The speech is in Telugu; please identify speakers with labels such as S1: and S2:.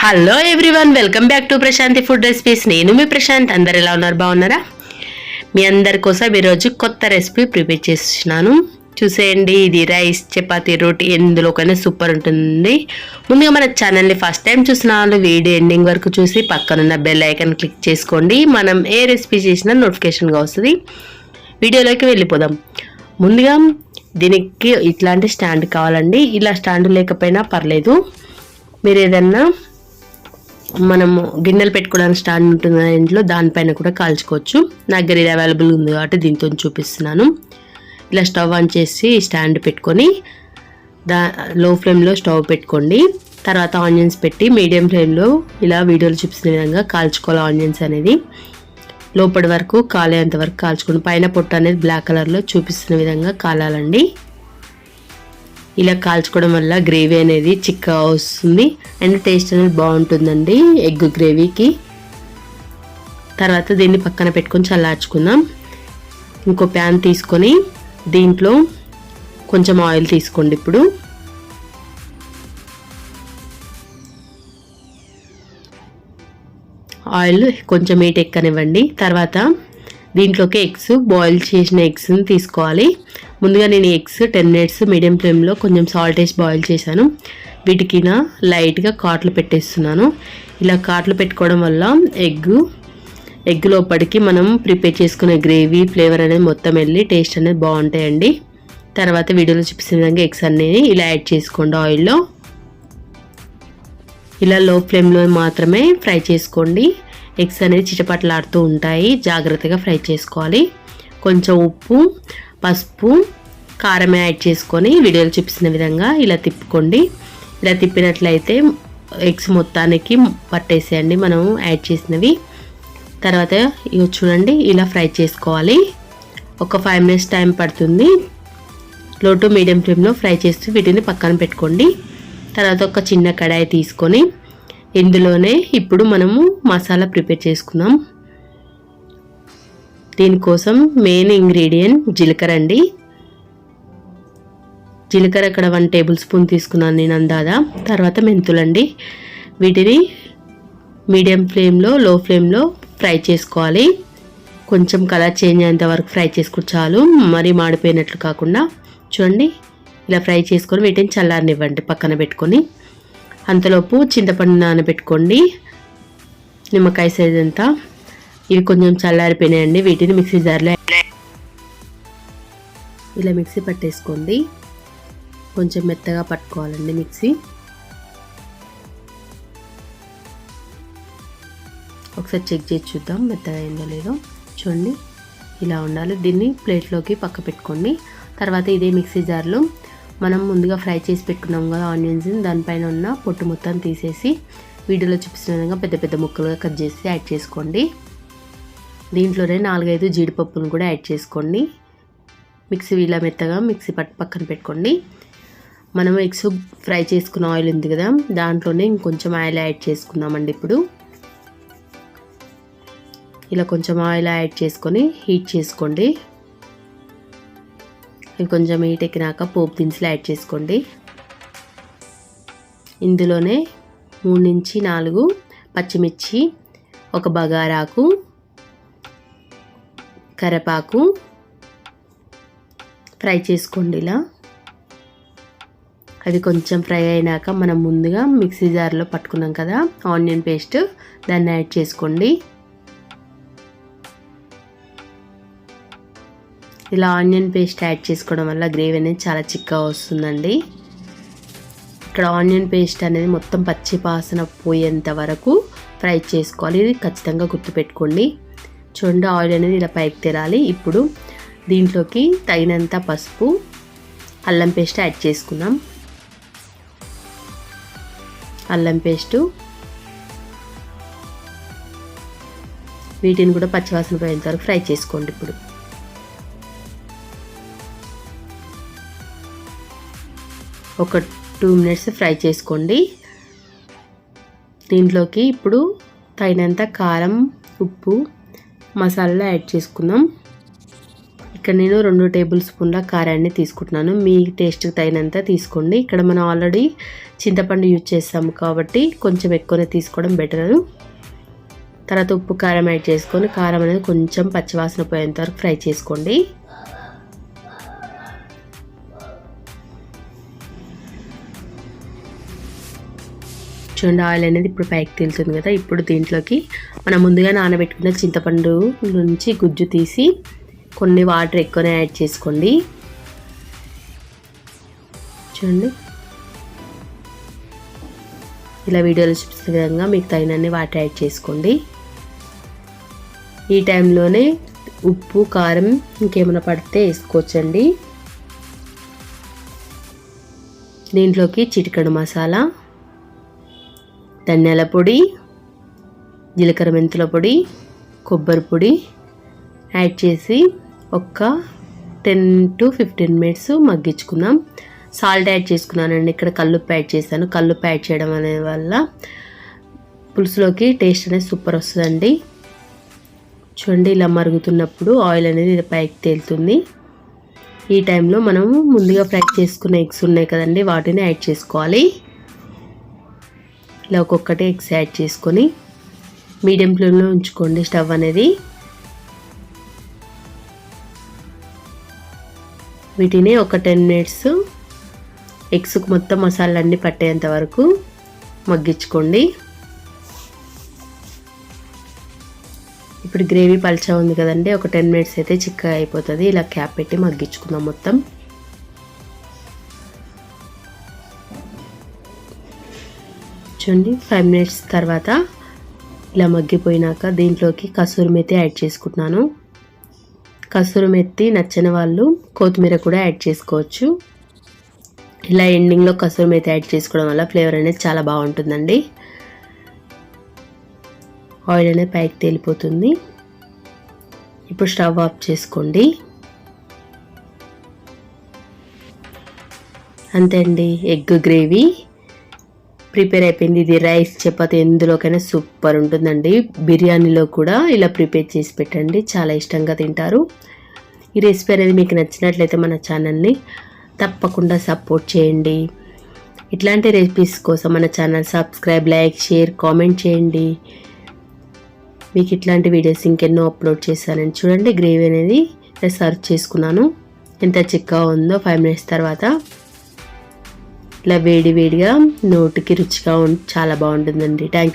S1: Hello everyone, welcome back to Prashanti food recipes. నేను మీ ప్రశాంత్. అందరు ఎలా ఉన్నారు? బాగున్నారా? మీ అందరి కోసం ఈరోజు కొత్త రెసిపీ ప్రిపేర్ చేస్తున్నాను. చూసేయండి, ఇది రైస్, చపాతీ, రోటీ ఎందులోకైనా సూపర్ ఉంటుంది. ముందుగా మన ఛానల్ని ఫస్ట్ టైం చూసిన వాళ్ళు వీడియో ఎండింగ్ వరకు చూసి పక్కనున్న బెల్ ఐకాన్ క్లిక్ చేసుకోండి. మనం ఏ రెసిపీ చేసినా నోటిఫికేషన్గా వస్తుంది. వీడియోలోకి వెళ్ళిపోదాం. ముందుగా దీనికి ఇట్లాంటి స్టాండ్ కావాలండి. ఇలా స్టాండ్ లేకపోయినా పర్లేదు, మీరు ఏదన్నా మనము గిన్నెలు పెట్టుకోవడానికి స్టాండ్ ఉంటుంది ఇంట్లో, దానిపైన కూడా కాల్చుకోవచ్చు. నా దగ్గర ఇది అవైలబుల్ ఉంది కాబట్టి దీంతో చూపిస్తున్నాను. ఇలా స్టవ్ ఆన్ చేసి స్టాండ్ పెట్టుకొని లో ఫ్లేమ్లో స్టవ్ పెట్టుకోండి. తర్వాత ఆనియన్స్ పెట్టి మీడియం ఫ్లేమ్లో ఇలా వీడియోలో చూపిస్తున్న విధంగా కాల్చుకోవాలి. ఆనియన్స్ అనేది లోపటి వరకు కాలేంత వరకు కాల్చుకోండి. పైన పొట్టు అనేది బ్లాక్ కలర్లో చూపిస్తున్న విధంగా కాలాలండి. ఇలా కాల్చుకోవడం వల్ల గ్రేవీ అనేది చిక్కగా వస్తుంది అండ్ టేస్ట్ అనేది బాగుంటుందండి ఎగ్ గ్రేవీకి. తర్వాత దీన్ని పక్కన పెట్టుకొని చల్లార్చుకుందాం. ఇంకో ప్యాన్ తీసుకొని దీంట్లో కొంచెం ఆయిల్ తీసుకోండి. ఇప్పుడు ఆయిల్ కొంచెం హీట్ ఎక్కనివ్వండి. తర్వాత దీంట్లోకి ఎగ్స్, బాయిల్ చేసిన ఎగ్స్ని తీసుకోవాలి. ముందుగా నేను ఎగ్స్ 10 మినిట్స్ మీడియం ఫ్లేమ్లో కొంచెం సాల్ట్ వేసి బాయిల్ చేశాను. వీటికి లైట్గా కాట్లు పెట్టేస్తున్నాను. ఇలా కాట్లు పెట్టుకోవడం వల్ల ఎగ్ లోపలికి మనం ప్రిపేర్ చేసుకునే గ్రేవీ ఫ్లేవర్ అనేది మొత్తం వెళ్ళి టేస్ట్ అనేది బాగుంటాయండి. తర్వాత వీడియోలో చూపిస్తున్న విధంగా ఎగ్స్ అన్నీ ఇలా యాడ్ చేసుకోండి ఆయిల్లో. ఇలా లో ఫ్లేమ్లో మాత్రమే ఫ్రై చేసుకోండి. ఎగ్స్ అనేది చిటపటలాడుతూ ఉంటాయి, జాగ్రత్తగా ఫ్రై చేసుకోవాలి. కొంచెం ఉప్పు, పసుపు, కారం యాడ్ చేసుకొని వీడియోలో చూపిస్తున్న విధంగా ఇలా తిప్పుకోండి. ఇలా తిప్పినట్లయితే ఎగ్స్ మొత్తానికి పట్టేసేయండి మనం యాడ్ చేసినవి. తర్వాత ఇవి చూడండి, ఇలా ఫ్రై చేసుకోవాలి. ఒక 5 మినిట్స్ టైం పడుతుంది. లో టు మీడియం ఫ్లేమ్లో ఫ్రై చేస్తూ వీటిని పక్కన పెట్టుకోండి. తర్వాత ఒక చిన్న కడాయి తీసుకొని ఇందులోనే ఇప్పుడు మనము మసాలా ప్రిపేర్ చేసుకుందాం. దీనికోసం మెయిన్ ఇంగ్రీడియంట్ జీలకర్ర అండి. జీలకర్ర ఇక్కడ 1 టేబుల్ స్పూన్ తీసుకున్నాను నేను అందాదా. తర్వాత మెంతులండి. వీటిని మీడియం ఫ్లేమ్లో లో ఫ్లేమ్లో ఫ్రై చేసుకోవాలి. కొంచెం కలర్ చేంజ్ అయ్యేంత వరకు ఫ్రై చేసుకుంటే చాలు, మరీ మాడిపోయినట్లు కాకుండా. చూడండి, ఇలా ఫ్రై చేసుకొని వీటిని చల్లారనివ్వండి పక్కన పెట్టుకొని. అంతలోపు చింతపండు నానబెట్టుకోండి, నిమ్మకాయ సైజ్ అంతా. ఇవి కొంచెం చల్లారిపోయినాయండి. వీటిని మిక్సీ జార్లో ఇలా మిక్సీ పట్టేసుకోండి. కొంచెం మెత్తగా పట్టుకోవాలండి మిక్సీ. ఒకసారి చెక్ చేసి చూద్దాం మెత్తగా అయిందో లేదో. చూడండి, ఇలా ఉండాలి. దీన్ని ప్లేట్లోకి పక్క పెట్టుకోండి. తర్వాత ఇదే మిక్సీ జార్లో మనం ముందుగా ఫ్రై చేసి పెట్టుకున్నాం కదా ఆనియన్స్, దానిపైన ఉన్న పొట్టు మొత్తం తీసేసి వీడియోలో చూపిస్తున్న విధంగా పెద్ద పెద్ద ముక్కలుగా కట్ చేసి యాడ్ చేసుకోండి. దీంట్లోనే 4-5 జీడిపప్పులను కూడా యాడ్ చేసుకోండి. మిక్సీ ఇలా మెత్తగా మిక్సీ పక్కన పెట్టుకోండి. మనం ఎగ్స్ ఫ్రై చేసుకున్న ఆయిల్ ఉంది కదా, దాంట్లోనే ఇంకొంచెం ఆయిల్ యాడ్ చేసుకుందామండి. ఇప్పుడు ఇలా కొంచెం ఆయిల్ యాడ్ చేసుకొని హీట్ చేసుకోండి. ఇవి కొంచెం హీట్ ఎక్కినాక పోపు దినుసులు యాడ్ చేసుకోండి. ఇందులోనే 3-4 పచ్చిమిర్చి, ఒక బగారాకు, కరివేపాకు ఫ్రై చేసుకోండి. ఇలా అవి కొంచెం ఫ్రై అయినాక మనం ముందుగా మిక్సీ జార్లో పట్టుకున్నాం కదా ఆనియన్ పేస్ట్, దాన్ని యాడ్ చేసుకోండి. ఇలా ఆనియన్ పేస్ట్ యాడ్ చేసుకోవడం వల్ల గ్రేవీ అనేది చాలా చిక్కగా వస్తుందండి. ఇక్కడ ఆనియన్ పేస్ట్ అనేది మొత్తం పచ్చి వాసన పోయేంత వరకు ఫ్రై చేసుకోవాలి. ఇది ఖచ్చితంగా గుర్తుపెట్టుకోండి. చూడండి, ఆయిల్ అనేది ఇలా పైకి తేరాలి. ఇప్పుడు దీంట్లోకి తగినంత పసుపు, అల్లం పేస్ట్ యాడ్ చేసుకుందాం. అల్లం పేస్టు వీటిని కూడా పచ్చివాసన పోయేంత వరకు ఫ్రై చేసుకోండి. ఇప్పుడు ఒక 2 మినిట్స్ ఫ్రై చేసుకోండి. దీంట్లోకి ఇప్పుడు తగినంత కారం, ఉప్పు, మసాలా యాడ్ చేసుకుందాం. ఇక్కడ నేను 2 టేబుల్ స్పూన్ల కారాన్ని తీసుకుంటున్నాను. మీ టేస్ట్కి తగినంత తీసుకోండి. ఇక్కడ మనం ఆల్రెడీ చింతపండు యూజ్ చేస్తాము కాబట్టి కొంచెం ఎక్కువనే తీసుకోవడం బెటర్. తర్వాత ఉప్పు కారం యాడ్ చేసుకొని కారం అనేది కొంచెం పచ్చివాసన పోయేంత వరకు ఫ్రై చేసుకోండి. చూడండి ఆయిల్ అనేది ఇప్పుడు పైకి తేలుతుంది కదా. ఇప్పుడు దీంట్లోకి మనం ముందుగా నానబెట్టుకున్న చింతపండు నుంచి గుజ్జు తీసి కొన్ని వాటర్ ఎక్కువనే యాడ్ చేసుకోండి. చూడండి ఇలా వీడియోలో చూపిస్తున్న విధంగా మీకు తగినన్ని వాటర్ యాడ్ చేసుకోండి. ఈ టైంలోనే ఉప్పు కారం ఇంకేమైనా పడితే వేసుకోవచ్చండి. దీంట్లోకి చిటికెడు మసాలా, ధనియాల పొడి, జీలకర్ర మెంతుల పొడి, కొబ్బరి పొడి యాడ్ చేసి ఒక 10 to 15 మినిట్స్ మగ్గించుకుందాం. సాల్ట్ యాడ్ చేసుకున్నానండి. ఇక్కడ కల్లుప్పు యాడ్ చేశాను. కల్లుప్పు యాడ్ చేయడం అనే వల్ల పులుసులోకి టేస్ట్ అనేది సూపర్ వస్తుందండి. చూడండి ఇలా మరుగుతున్నప్పుడు ఆయిల్ అనేది పైకి తేలుతుంది. ఈ టైంలో మనము ముందుగా ఫ్రై చేసుకున్న ఎగ్స్ ఉన్నాయి కదండి, వాటిని యాడ్ చేసుకోవాలి. ఇలా ఒక్కొక్కటి ఎగ్స్ యాడ్ చేసుకొని మీడియం ఫ్లేమ్లో ఉంచుకోండి స్టవ్ అనేది. వీటిని ఒక 10 మినిట్స్ ఎగ్స్కి మొత్తం మసాలాలన్నీ పట్టేంత వరకు మగ్గించుకోండి. ఇప్పుడు గ్రేవీ పల్చగా ఉంది కదండి, ఒక 10 మినిట్స్ అయితే చిక్కగా అయిపోతుంది. ఇలా క్యాప్ పెట్టి మగ్గించుకుందాం మొత్తం. చూడండి 5 మినిట్స్ తర్వాత ఇలా మగ్గిపోయినాక దీంట్లోకి కసూరి మెతి యాడ్ చేసుకుంటున్నాను. కసూరి మెతి నచ్చని వాళ్ళు కొత్తిమీర కూడా యాడ్ చేసుకోవచ్చు. ఇలా ఎండింగ్లో కసూరి మెతి యాడ్ చేసుకోవడం వల్ల ఫ్లేవర్ అనేది చాలా బాగుంటుందండి. ఆయిల్ అనేది పైకి తేలిపోతుంది. ఇప్పుడు స్టవ్ ఆఫ్ చేసుకోండి. అంతే అండి, ఎగ్ గ్రేవీ ప్రిపేర్ అయిపోయింది. ఇది రైస్ చపాతి ఎందులోకైనా సూపర్ ఉంటుందండి. బిర్యానీలో కూడా ఇలా ప్రిపేర్ చేసి పెట్టండి, చాలా ఇష్టంగా తింటారు. ఈ రెసిపీ అనేది మీకు నచ్చినట్లయితే మన ఛానల్ని తప్పకుండా సపోర్ట్ చేయండి. ఇట్లాంటి రెసిపీస్ కోసం మన channel subscribe, like, share, comment చేయండి. మీకు ఇట్లాంటి వీడియోస్ ఇంకెన్నో అప్లోడ్ చేశానండి. చూడండి గ్రేవీ అనేది సర్వ్ చేసుకున్నాను. ఎంత చిక్కగా ఉందో 5 మినిట్స్ తర్వాత. ఇలా వేడి వేడిగా నోటికి రుచిగా చాలా బాగుంటుందండి. Thank you.